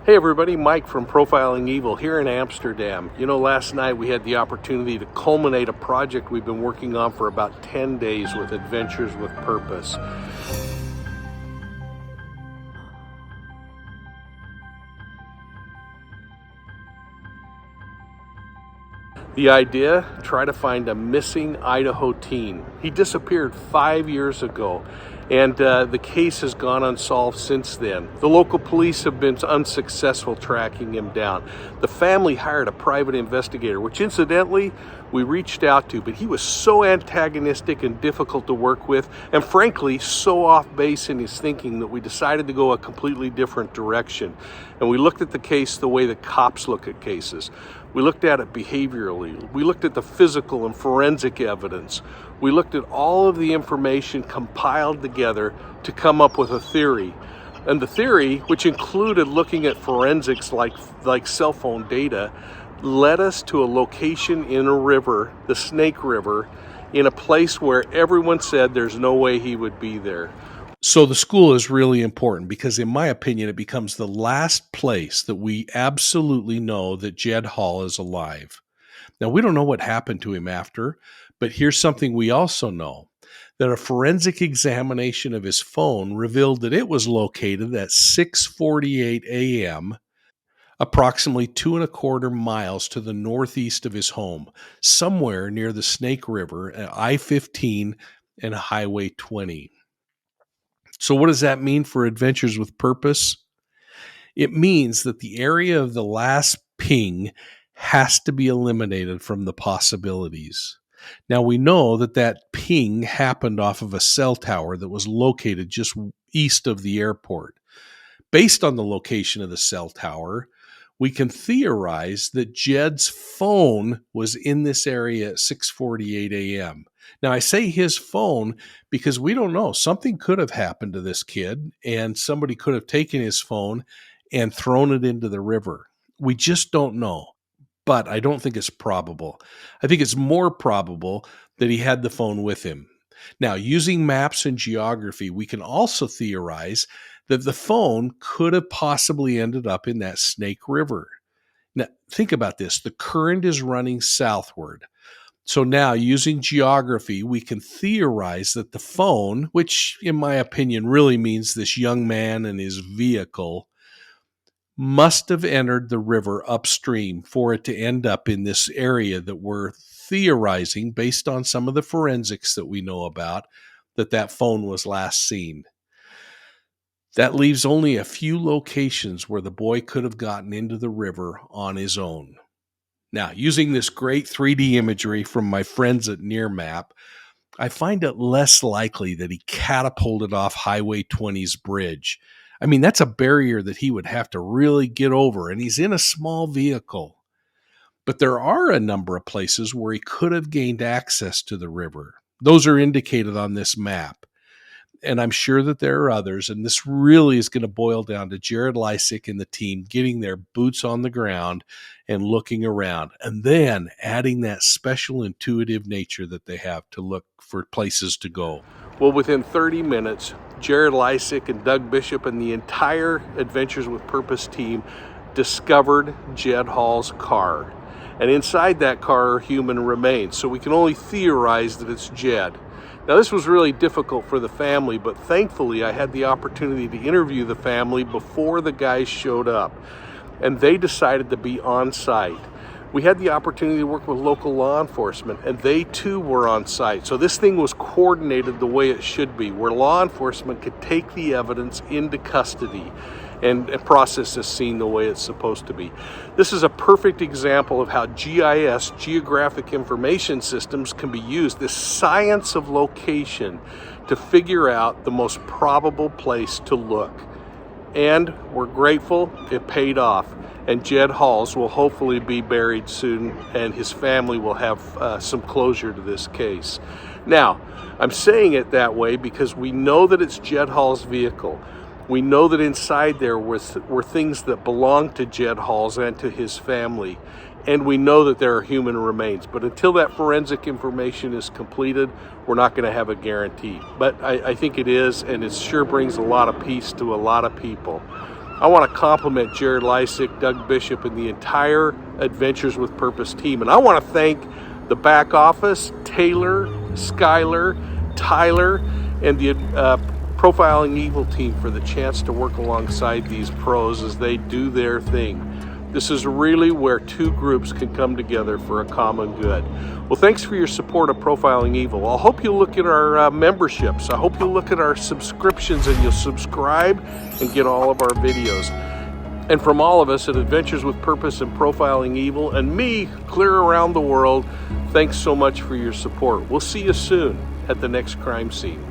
Hey everybody, Mike from Profiling Evil here in Amsterdam. You know, last night we had the opportunity to culminate a project we've been working on for about 10 days with Adventures with Purpose. The idea, try to find a missing Idaho teen. He disappeared 5 years ago, and the case has gone unsolved since then. The local police have been unsuccessful tracking him down. The family hired a private investigator, which incidentally we reached out to, but he was so antagonistic and difficult to work with, and frankly so off base in his thinking that we decided to go a completely different direction. And we looked at the case the way that cops look at cases. We looked at it behaviorally. We looked at the physical and forensic evidence. We looked at all of the information compiled together to come up with a theory. And the theory, which included looking at forensics like cell phone data, led us to a location in a river, the Snake River, in a place where everyone said there's no way he would be there. So the school is really important because, in my opinion, it becomes the last place that we absolutely know that Jed Hall is alive. Now, we don't know what happened to him after, but here's something we also know, that a forensic examination of his phone revealed that it was located at 6:48 a.m., approximately 2.25 miles to the northeast of his home, somewhere near the Snake River at I-15 and Highway 20. So what does that mean for Adventures with Purpose? It means that the area of the last ping has to be eliminated from the possibilities. Now, we know that that ping happened off of a cell tower that was located just east of the airport. Based on the location of the cell tower, we can theorize that Jed's phone was in this area at 6:48 a.m. Now, I say his phone because we don't know. Something could have happened to this kid, and somebody could have taken his phone and thrown it into the river. We just don't know, but I don't think it's probable. I think it's more probable that he had the phone with him. Now, using maps and geography, we can also theorize that the phone could have possibly ended up in that Snake River. Now, think about this. The current is running southward. So now, using geography, we can theorize that the phone, which in my opinion really means this young man and his vehicle, must have entered the river upstream for it to end up in this area that we're theorizing, based on some of the forensics that we know about, that phone was last seen. That leaves only a few locations where the boy could have gotten into the river on his own. Now, using this great 3D imagery from my friends at NearMap, I find it less likely that he catapulted off Highway 20's bridge. I mean, that's a barrier that he would have to really get over, and he's in a small vehicle. But there are a number of places where he could have gained access to the river. Those are indicated on this map. And I'm sure that there are others, and this really is going to boil down to Jared Lysick and the team getting their boots on the ground and looking around, and then adding that special intuitive nature that they have to look for places to go. Well, within 30 minutes, Jared Lysick and Doug Bishop and the entire Adventures with Purpose team discovered Jed Hall's car. And inside that car are human remains, so we can only theorize that it's Jed. Now, this was really difficult for the family, but thankfully I had the opportunity to interview the family before the guys showed up, and they decided to be on site. We had the opportunity to work with local law enforcement, and they too were on site. So this thing was coordinated the way it should be, where law enforcement could take the evidence into custody and process this scene the way it's supposed to be. This is a perfect example of how GIS, geographic information systems, can be used, this science of location, to figure out the most probable place to look. And we're grateful it paid off. And Jed Halls will hopefully be buried soon, and his family will have some closure to this case. Now, I'm saying it that way because we know that it's Jed Hall's vehicle. We know that inside there were things that belonged to Jed Halls and to his family. And we know that there are human remains. But until that forensic information is completed, we're not going to have a guarantee. But I think it is, and it sure brings a lot of peace to a lot of people. I want to compliment Jared Lysick, Doug Bishop, and the entire Adventures with Purpose team. And I want to thank the back office, Taylor, Skylar, Tyler, and the Profiling Evil team for the chance to work alongside these pros as they do their thing. This is really where two groups can come together for a common good. Well, thanks for your support of Profiling Evil. I hope you'll look at our memberships. I hope you'll look at our subscriptions and you'll subscribe and get all of our videos. And from all of us at Adventures with Purpose and Profiling Evil, and me, clear around the world, thanks so much for your support. We'll see you soon at the next crime scene.